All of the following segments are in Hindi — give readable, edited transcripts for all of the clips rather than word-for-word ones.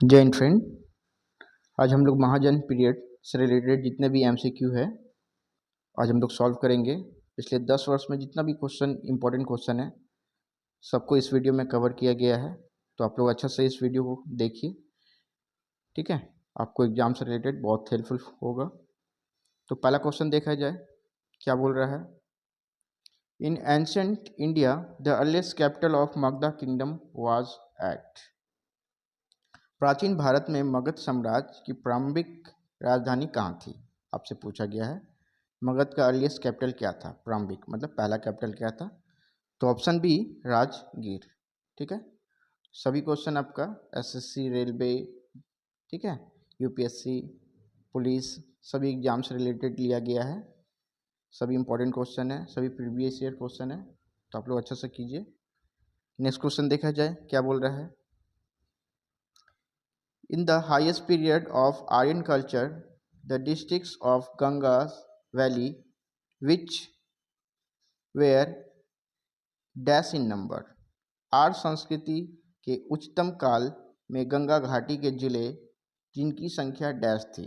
जय हिंद फ्रेंड। आज हम लोग महाजन पीरियड से रिलेटेड जितने भी एमसीक्यू है आज हम लोग सॉल्व करेंगे। पिछले 10 वर्ष में जितना भी क्वेश्चन इंपॉर्टेंट क्वेश्चन है सबको इस वीडियो में कवर किया गया है, तो आप लोग अच्छा से इस वीडियो को देखिए, ठीक है। आपको एग्जाम से रिलेटेड बहुत हेल्पफुल होगा। तो पहला क्वेश्चन देखा जाए, क्या बोल रहा है। इन ancient India the earliest capital of Magadh kingdom was at. प्राचीन भारत में मगध साम्राज्य की प्रारंभिक राजधानी कहाँ थी, आपसे पूछा गया है। मगध का अर्लीस्ट कैपिटल क्या था, प्रारंभिक मतलब पहला कैपिटल क्या था। तो ऑप्शन बी राजगीर, ठीक है। सभी क्वेश्चन आपका एसएससी, रेलवे, ठीक है, यूपीएससी, पुलिस, सभी एग्जाम से रिलेटेड लिया गया है। सभी इंपॉर्टेंट क्वेश्चन है, सभी प्रीवियस ईयर क्वेश्चन है, तो आप लोग अच्छा से कीजिए। नेक्स्ट क्वेश्चन देखा जाए, क्या बोल रहा है। In the highest period of Aryan culture, the districts of Ganga's Valley, which were dash in number, आर्य संस्कृति के उच्चतम काल में गंगा घाटी के जिले जिनकी संख्या डैश थी,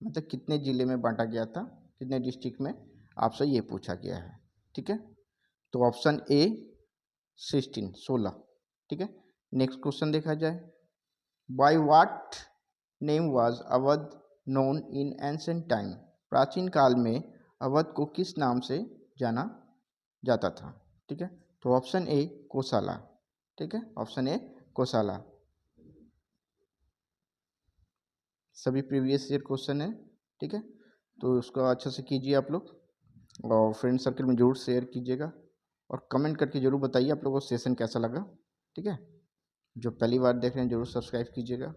मतलब कितने जिले में बांटा गया था, कितने डिस्ट्रिक्ट में, आपसे ये पूछा गया है, ठीक है। तो ऑप्शन ए 16, ठीक है। नेक्स्ट क्वेश्चन देखा जाए। By what name was Awadh known in ancient time? प्राचीन काल में अवध को किस नाम से जाना जाता था, ठीक है। तो ऑप्शन ए कोसाला, ठीक है, ऑप्शन ए कोसाला। सभी प्रीवियस ईयर क्वेश्चन है, ठीक है, तो उसको अच्छे से कीजिए आप लोग, और फ्रेंड सर्कल में जरूर शेयर कीजिएगा, और कमेंट करके जरूर बताइए आप लोगों को सेशन कैसा लगा, ठीक है। जो पहली बार देख रहे हैं जरूर सब्सक्राइब कीजिएगा।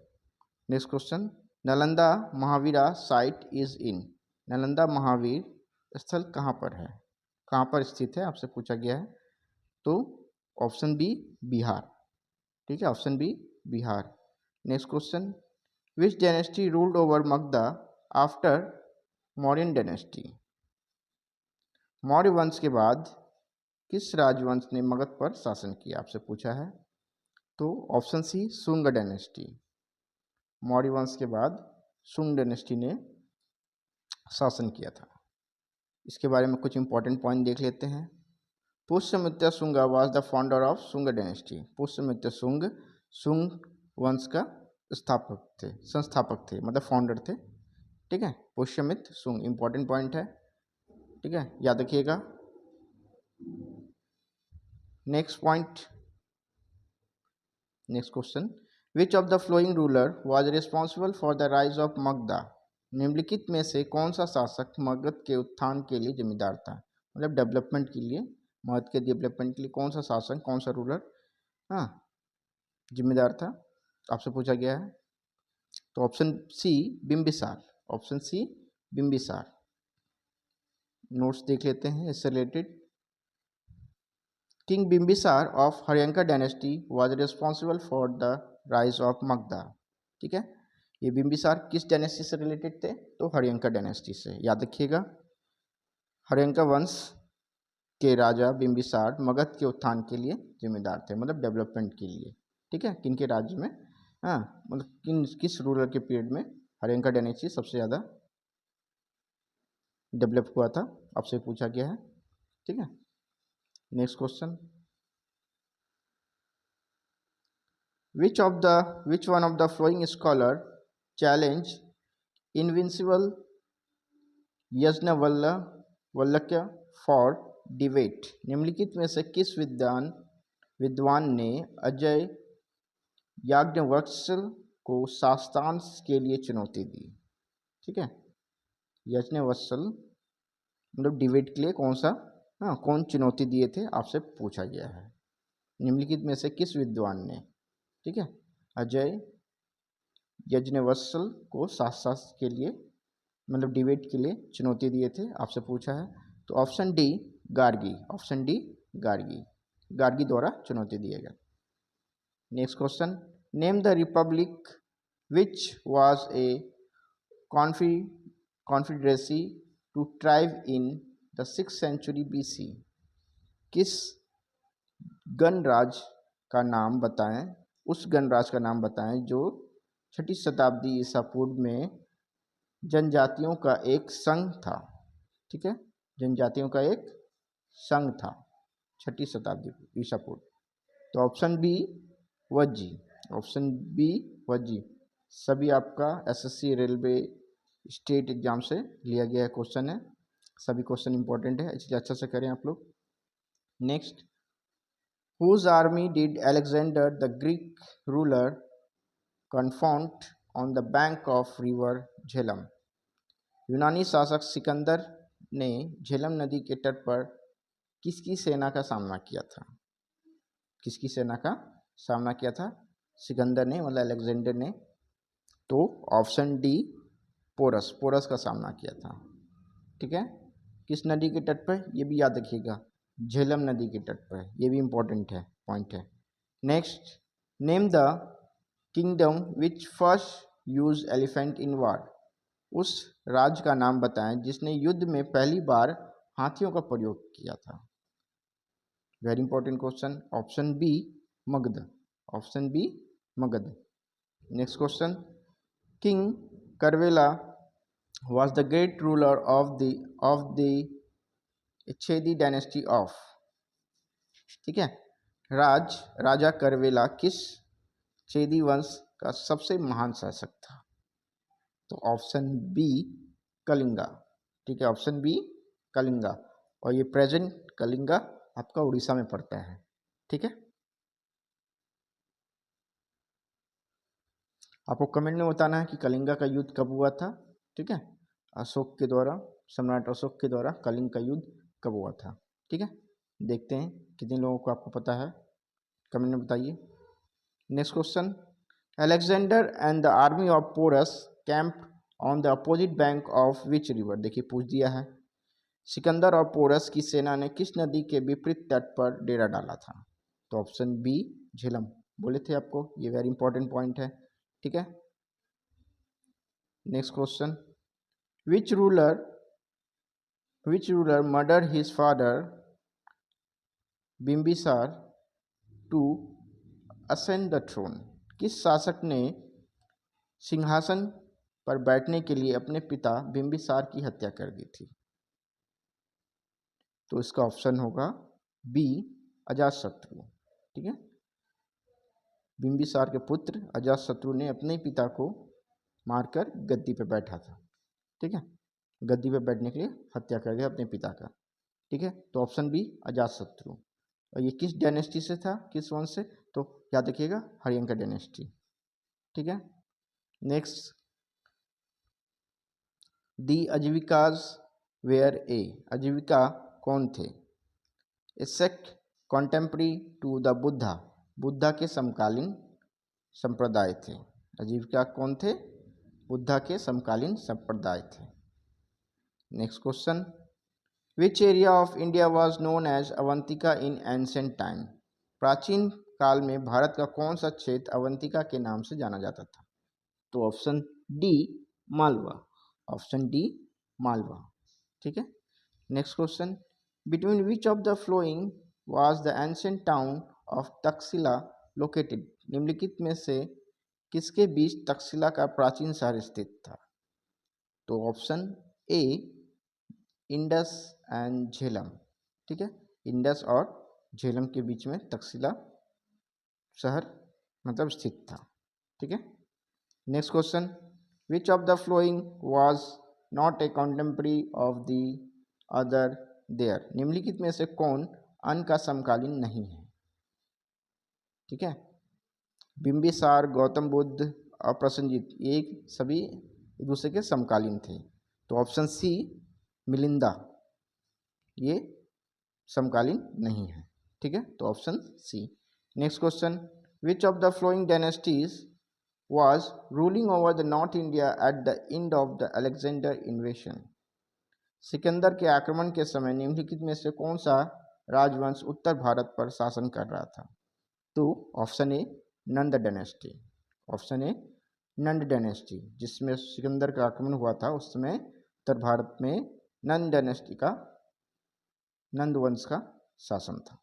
Next question, Nalanda Mahavira site is in. Nalanda Mahavir स्थल कहाँ पर है, कहाँ पर स्थित है, आपसे पूछा गया है। तो ऑप्शन बी बिहार, ठीक है, option B Bihar. Next question, which dynasty ruled over Magadha after Mauryan dynasty. Maurya वंश के बाद किस राजवंश ने मगध पर शासन किया, आपसे पूछा है। तो option C Shunga dynasty. Maurya वंश के बाद शुंग डायनेस्टी ने शासन किया था। इसके बारे में कुछ इंपॉर्टेंट पॉइंट देख लेते हैं। Pushyamitra Shunga was the founder of Shunga dynasty. Pushyamitra Shunga Shunga वंश का स्थापक थे, संस्थापक थे, मतलब फाउंडर थे, ठीक है। पुष्यमित्र शुंग इंपॉर्टेंट पॉइंट है, ठीक है, याद रखिएगा। Next point, next question, which of the flowing ruler was responsible for the rise of Magadha. निम्नलिखित में से कौन सा शासक मगध के उत्थान के लिए जिम्मेदार था, मतलब डेवलपमेंट के लिए, मगध के डेवलपमेंट के लिए कौन सा शासक, कौन सा रूलर हाँ जिम्मेदार था, आपसे पूछा गया है। तो option C Bimbisara, option C Bimbisara. Notes देख लेते हैं इससे related. King Bimbisara of Haryanka dynasty was responsible for the rise of Magadha, ठीक है। ये बिम्बिसार किस डायनेस्टी से रिलेटेड थे, तो हरियंका डायनेस्टी से, याद रखिएगा। हरियंका वंश के राजा बिम्बिसार मगध के उत्थान के लिए जिम्मेदार थे, मतलब डेवलपमेंट के लिए, ठीक है। किन के राज्य में, हाँ मतलब किस रूलर के पीरियड में हरियंका डायनेस्टी सबसे ज़्यादा डेवलप हुआ था, आपसे पूछा गया है, ठीक है। Next question, which one of the following scholar challenge invincible Yajnavalkya for debate. निम्नलिखित में से किस विद्वान ने अजय याज्ञवल्क्य को शास्त्रांश के लिए चुनौती दी, ठीक है। याज्ञवल्क्य मतलब डिबेट के लिए कौन चुनौती दिए थे, आपसे पूछा गया है। निम्नलिखित में से किस विद्वान ने, ठीक है, अजय यज्ञवल्क्य को शास्त्रांश के लिए मतलब डिबेट के लिए चुनौती दिए थे, आपसे पूछा है। तो option D Gargi, option D Gargi, Gargi द्वारा चुनौती दिया गया। Next question, name the republic which was a confederacy to tribe in the 6th century BC। किस गणराज्य का नाम बताएं, उस गणराज्य का नाम बताएं जो छठी शताब्दी ईसा पूर्व में जनजातियों का एक संघ था। ठीक है, जनजातियों का एक संघ था छठी शताब्दी ईसा पूर्व। तो option B Vajji, option B Vajji सभी आपका एसएससी रेलवे स्टेट एग्जाम से लिया गया है क्वेश्चन है, सभी क्वेश्चन इंपॉर्टेंट है, इसलिए अच्छा से करें आप लोग। Next, whose army did Alexander the Greek ruler confound on the bank of river Jhelum. यूनानी शासक सिकंदर ने झेलम नदी के तट पर किसकी सेना का सामना किया था? किसकी सेना का सामना किया था? सिकंदर ने, मतलब अलेक्जेंडर ने। तो ऑप्शन डी पोरस, पोरस का सामना किया था। ठीक है, किस नदी के तट पर? ये भी याद रखिएगा, झेलम नदी के तट पर, ये भी इंपॉर्टेंट है, पॉइंट है। Next, name the kingdom which first use elephant in war. उस राज्य का नाम बताएं जिसने युद्ध में पहली बार हाथियों का प्रयोग किया था। Very important question, option B Magadh, option B Magadh. Next question, king Kharavela was the great ruler of the Chedi dynasty of. ठीक है, राजा करवेला किस छेदी वंश का सबसे महान शासक था? तो ऑप्शन बी कलिंगा। ठीक है, ऑप्शन बी कलिंगा, और ये प्रेजेंट कलिंगा आपका उड़ीसा में पड़ता है। ठीक है, आपको कमेंट में बताना है कि कलिंगा का युद्ध कब हुआ था। ठीक है, अशोक के द्वारा, सम्राट अशोक के द्वारा कलिंग का युद्ध कब हुआ था। ठीक है, देखते हैं कितने लोगों को आपको पता है, कमेंट में बताइए। Next question, Alexander and the army of Porus camp on the opposite bank of which river. देखिए पूछ दिया है, सिकंदर और पोरस की सेना ने किस नदी के विपरीत तट पर डेरा डाला था? तो ऑप्शन बी झेलम, बोले थे आपको, ये वेरी इंपॉर्टेंट पॉइंट है। ठीक है, next question, which ruler murdered his father Bimbisara to ascend the throne। किस शासक ने सिंहासन पर बैठने के लिए अपने पिता बिम्बिसार की हत्या कर दी थी? तो इसका ऑप्शन होगा बी अजातशत्रु। ठीक है, बिम्बिसार के पुत्र अजातशत्रु ने अपने पिता को मारकर गद्दी पर बैठा था। ठीक है, गद्दी पर बैठने के लिए हत्या कर दिया अपने पिता का। ठीक है, तो ऑप्शन बी अजातशत्रु। और ये किस डायनेस्टी से था, किस वंश से? तो याद रखिएगा हरियंका डायनेस्टी। ठीक है, नेक्स्ट, दी अजीविकाज वेयर ए। अजीविका कौन थे? A sect contemporary to the Buddha, Buddha के समकालीन संप्रदाय थे। अजीविका कौन थे? बुद्धा के समकालीन संप्रदाय थे। Next question, which area of India was known as Avantika in ancient time. प्राचीन काल में भारत का कौन सा क्षेत्र अवंतिका के नाम से जाना जाता था? तो option D Malwa, option D Malwa. ठीक है, next question, between which of the flowing was the ancient town of Takshashila located. निम्नलिखित में से किसके बीच तक्षशिला का प्राचीन शहर स्थित था? तो option A Indus and Jhelum. ठीक है, इंडस और झेलम के बीच में तक्षशिला शहर मतलब स्थित था। ठीक है, next question, which of the following was not a contemporary of the other there. निम्नलिखित में से कौन अन्य का समकालीन नहीं है? ठीक है, बिम्बिसार, गौतम बुद्ध और प्रसन्नजीत, ये सभी एक दूसरे के समकालीन थे। तो ऑप्शन सी मिलिंदा, ये समकालीन नहीं है। ठीक है, तो option C. Next question, which of the following dynasties was ruling over the north India at the end of the Alexander invasion. Sikandar के आक्रमण के समय निम्नलिखित में से कौन सा राजवंश उत्तर भारत पर शासन कर रहा था? तो option A Nand dynasty, option A Nand dynasty, जिसमें सिकंदर का आक्रमण हुआ था उस समय उत्तर भारत में नंद डायनेस्टी का, नंद वंश का शासन था।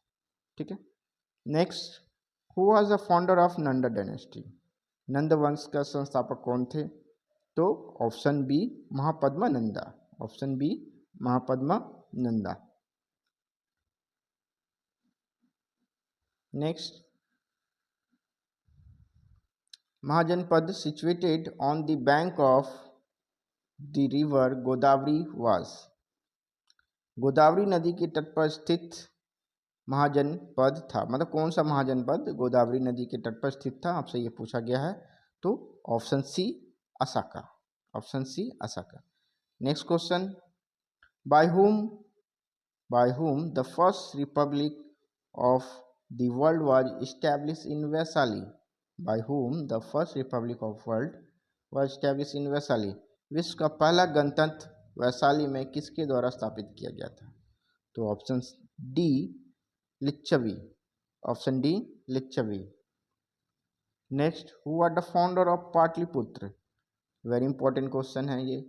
ठीक है, next, who was the founder of Nand dynasty. Nand वंश का संस्थापक कौन थे? तो option B Mahapadmananda, option B Mahapadmananda. Next, Mahajanapada situated on the bank of the river Godavari was. Godavari नदी के तट पर स्थित महाजनपद था, मतलब कौन सा महाजनपद गोदावरी नदी के तट पर स्थित था, आपसे ये पूछा गया है। तो option C Assaka, option C Assaka. Next question, by whom the first republic of the world was established in Vaisali? By whom the first republic of world was established in Vaisali? विश्व का पहला गणतंत्र वैशाली में किसके द्वारा स्थापित किया गया था? तो option D Lichchhavi, option D Lichchhavi. Next, who are the founder of Pataliputra? Very important question है ये।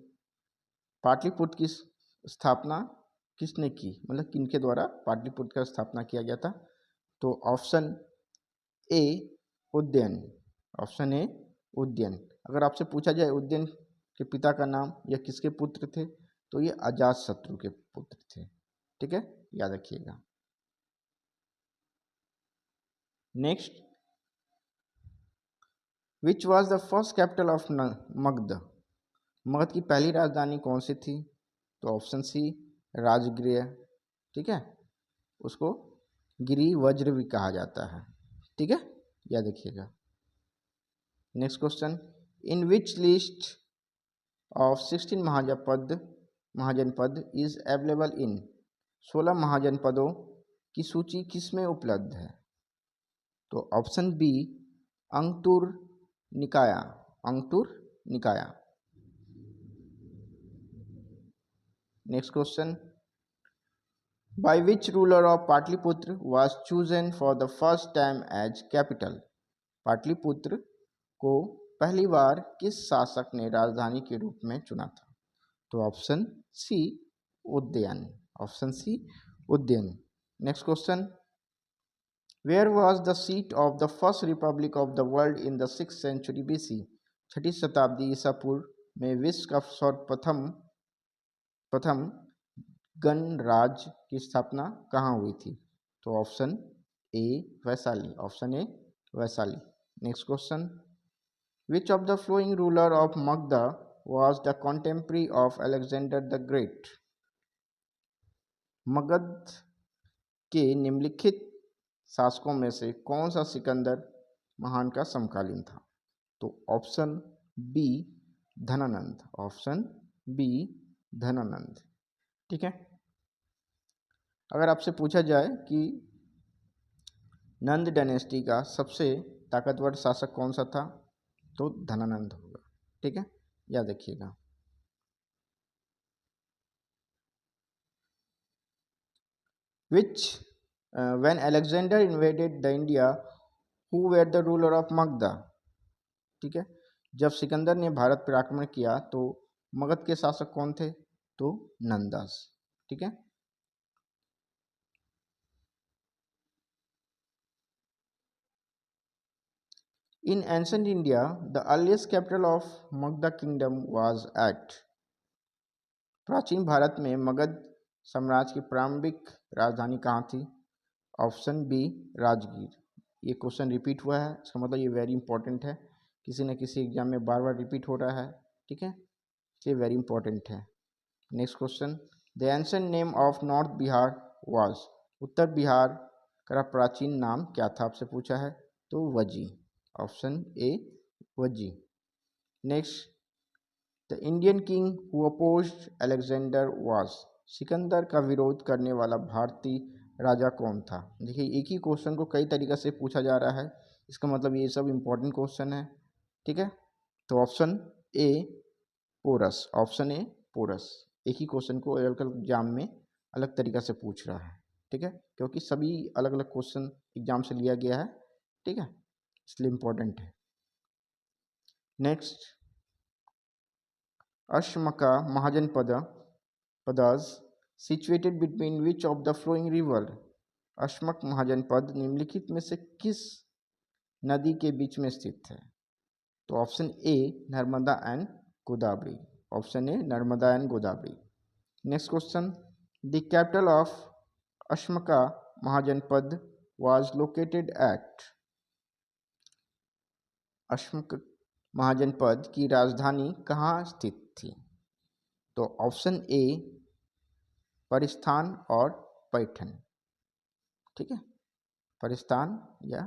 पाटलिपुत्र की स्थापना किसने की, मतलब किनके द्वारा पाटलिपुत्र का स्थापना किया गया था? तो option A Udayan, option A Udayan. अगर आपसे पूछा जाए उदयन के पिता का नाम या किसके पुत्र थे, तो ये अजातशत्रु के पुत्र थे। ठीक है, याद रखिएगा। Next, which was the first capital of Magadh? Magadh की पहली राजधानी कौन सी थी? तो ऑप्शन सी राजगृह। ठीक है, उसको गिरी वज्र भी कहा जाता है। ठीक है, याद रखिएगा। Next question, in which list of 16 Mahajanapada is available in? 16 महाजनपदों की सूची किसमें उपलब्ध है? तो option B Anguttara Nikaya, Anguttara Nikaya. Next question, by which ruler of Pataliputra was chosen for the first time as capital? Pataliputra को पहली बार किस शासक ने राजधानी के रूप में चुना था? तो option C Udayan, option C Udayan. Next question, where was the seat of the first republic of the world in the 6th century BC? 6ठी शताब्दी ईसा पूर्व में विश्व का प्रथम गणराज्य की स्थापना कहाँ हुई थी? तो option A Vaishali, option A Vaishali. Next question, which of the flowing ruler of Magadha was the contemporary of Alexander the great? Magadh के निम्नलिखित शासकों में से कौन सा सिकंदर महान का समकालीन था? तो option B Dhanananda, option B Dhanananda. ठीक है, अगर आपसे पूछा जाए कि नंद डायनेस्टी का सबसे ताकतवर शासक कौन सा था, तो धनानंद होगा। ठीक है, याद रखिएगा। विच when Alexander invaded the India who were the ruler of Magadha? ठीक है, जब सिकंदर ने भारत पर आक्रमण किया तो मगध के शासक कौन थे? तो नंदास। ठीक है, in ancient India, the earliest capital of Magadha kingdom was at? प्राचीन भारत में मगध साम्राज्य की प्रारंभिक राजधानी कहाँ थी? Option B Rajgir. ये क्वेश्चन रिपीट हुआ है, इसका मतलब ये वेरी इंपॉर्टेंट है, किसी न किसी एग्जाम में बार बार रिपीट हो रहा है। ठीक है, ये वेरी इंपॉर्टेंट है। Next question, the ancient name of north Bihar was? उत्तर बिहार का प्राचीन नाम क्या था, आपसे पूछा है। तो वजी, ऑप्शन ए वजी। Next, the Indian king who opposed Alexander was? Sikandar का विरोध करने वाला भारतीय राजा कौन था? देखिए, एक ही क्वेश्चन को कई तरीक़े से पूछा जा रहा है, इसका मतलब ये सब इंपॉर्टेंट क्वेश्चन है। ठीक है, तो option A Porus, option A Porus. एक ही क्वेश्चन को अलग अलग एग्जाम में अलग तरीक़ा से पूछ रहा है। ठीक है, क्योंकि सभी अलग अलग क्वेश्चन एग्जाम से लिया गया है। ठीक है, इसलिए इम्पोर्टेंट है। Next, Ashmaka Mahajanapada situated between which of the following river? Ashmak Mahajanapada निम्नलिखित में से किस नदी के बीच में स्थित है? तो option A Narmada and Godavari, option A Narmada and Godavari. Next question, the capital of Ashmaka Mahajanapada was located at, Ashmak Mahajanapada की राजधानी कहाँ स्थित थी? तो ऑप्शन ए परिस्थान और पैठन, ठीक है, परिस्थान या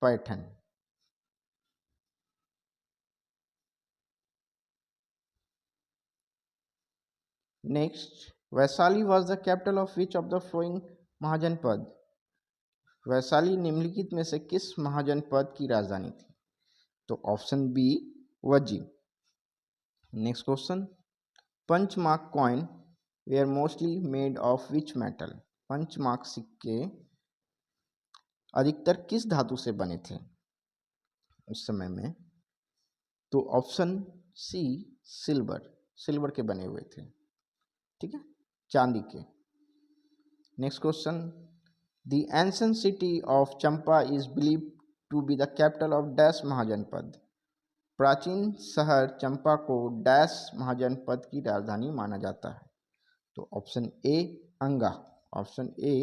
Paithan. Next, Vaishali was the capital of which of the following Mahajanapada? Vaishali निम्नलिखित में से किस महाजनपद की राजधानी थी? तो option B Vajji. Next question, punch mark coin were mostly made of which metal? Punch mark सिक्के अधिकतर किस धातु से बने थे उस समय में? तो ऑप्शन सी सिल्वर, सिल्वर के बने हुए थे, ठीक है, चांदी के। Next question, the ancient city of Champa is believed to be the capital of dash Mahajanapada? प्राचीन शहर चंपा को डैश महाजनपद की राजधानी माना जाता है? तो ऑप्शन ए अंगा, ऑप्शन ए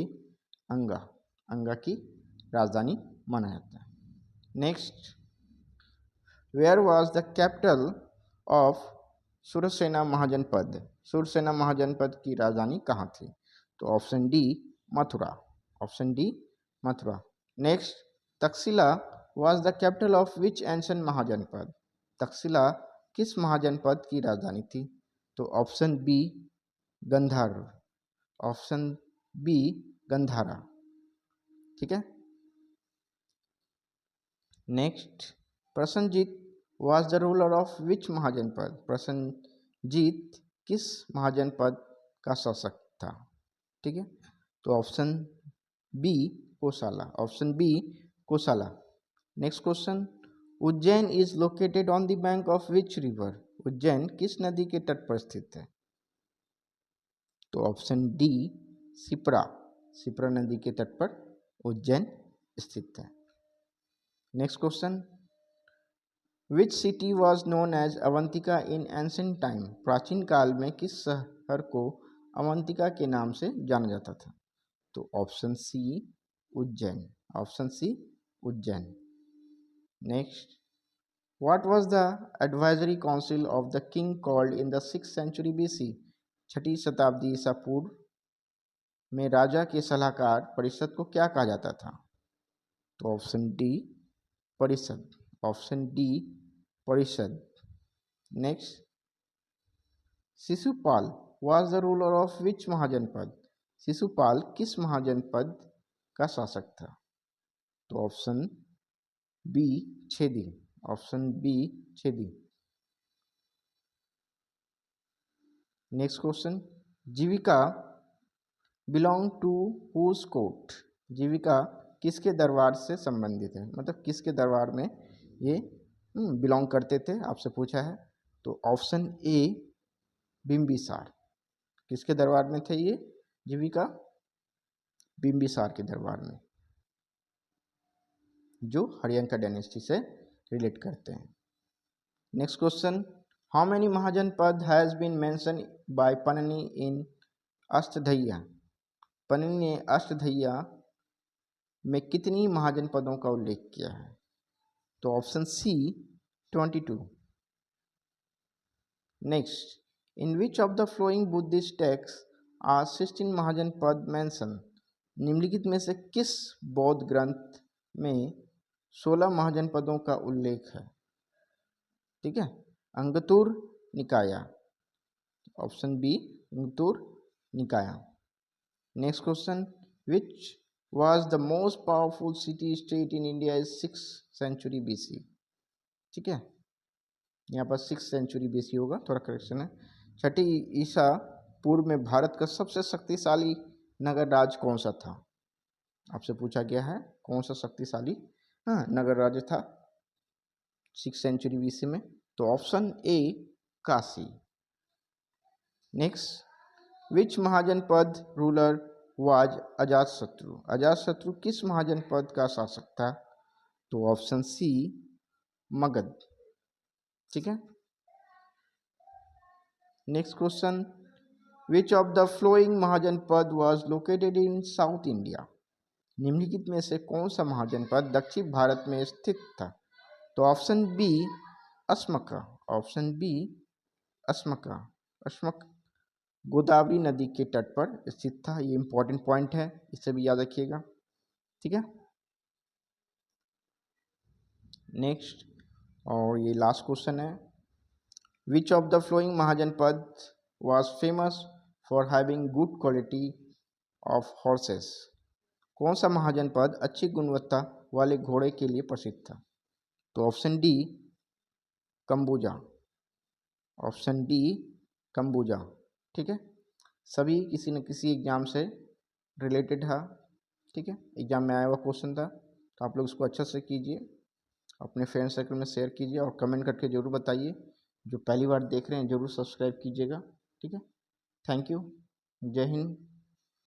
अंगा, अंगा की राजधानी माना जाता है। Next, where was the capital of Surasena Mahajanapada? Surasena Mahajanapada की राजधानी कहाँ थी? तो option D Mathura, option D Mathura. Next, Takshashila was the capital of which ancient Mahajanapada? Takshashila किस महाजनपद की राजधानी थी? तो option B Gandhar, option B Gandhara, ठीक है। Next, Prasenjit was the ruler of which Mahajanapada? Prasenjit किस महाजनपद का शासक था? ठीक है, तो option B Kosala, option B Kosala. Next question, Ujjain is located on the bank of which river? Ujjain किस नदी के तट पर स्थित है? तो ऑप्शन डी सिप्रा, सिप्रा नदी के तट पर उज्जैन स्थित है। Next question, which city was known as Avantika in ancient time? प्राचीन काल में किस शहर को अवंतिका के नाम से जाना जाता था? तो option C Ujjain, option C Ujjain. Next, what was the advisory council of the king called in the 6th century BC? छठी शताब्दी ईसा पूर्व में राजा के सलाहकार परिषद को क्या कहा जाता था? तो option D Parishad, option D Parishad. Next, Shishupal was the ruler of which Mahajanapada? Shishupal किस महाजनपद का शासक था? तो option B Chedi, option B Chedi. Next question, Jivaka belong to whose court? Jivaka किसके दरबार से संबंधित है, मतलब किसके दरबार में ये बिलोंग करते थे, आपसे पूछा है। तो ऑप्शन ए बिंबिसार, किसके दरबार में थे ये जीविका? बिंबिसार के दरबार में, जो हरियंका डायनेस्टी से रिलेट करते हैं। Next question, how many Mahajanapada has been mention by Panini in अष्टधैया? पन्नी ने अष्टधैया में कितनी महाजनपदों का उल्लेख किया है? तो option C 22। Next, in which of the following Buddhist text are 16 Mahajanapada mention? निम्नलिखित में से किस बौद्ध ग्रंथ में 16 महाजनपदों का उल्लेख है? ठीक है, Anguttara Nikaya, option B Anguttara Nikaya. Next question, which was the most powerful city state in India is 6th century BC? ठीक है, यहाँ पर 6th century BC होगा, थोड़ा करेक्शन है। छठी ईसा पूर्व में भारत का सबसे शक्तिशाली नगर राज कौन सा था? आपसे पूछा गया है कौन सा शक्तिशाली नगर राज्य था 6th century BC में? तो option A Kashi. Next, which Mahajanapada ruler was Ajatashatru? Ajatashatru किस महाजनपद का शासक था? तो ऑप्शन सी मगध, ठीक है। Next question, which of the following Mahajanapada was located in south India? निम्नलिखित में से कौन सा महाजनपद दक्षिण भारत में स्थित था? तो option B Asmaka, option B Asmaka, Asmak Godavari नदी के तट पर स्थित था। ये इंपॉर्टेंट पॉइंट है, इसे भी याद रखिएगा, ठीक है। नेक्स्ट और ये लास्ट क्वेश्चन है, which of the following Mahajanapada was famous for having good quality of horses? कौन सा महाजनपद अच्छी गुणवत्ता वाले घोड़े के लिए प्रसिद्ध था? तो ऑप्शन डी कंबुजा, ऑप्शन डी कंबुजा, ठीक है। सभी किसी न किसी एग्जाम से रिलेटेड है, ठीक है, एग्जाम में आया हुआ क्वेश्चन था, तो आप लोग इसको अच्छा से कीजिए, अपने फ्रेंड सर्कल में शेयर कीजिए और कमेंट करके ज़रूर बताइए। जो पहली बार देख रहे हैं ज़रूर सब्सक्राइब कीजिएगा, ठीक है। थैंक यू, जय हिंद।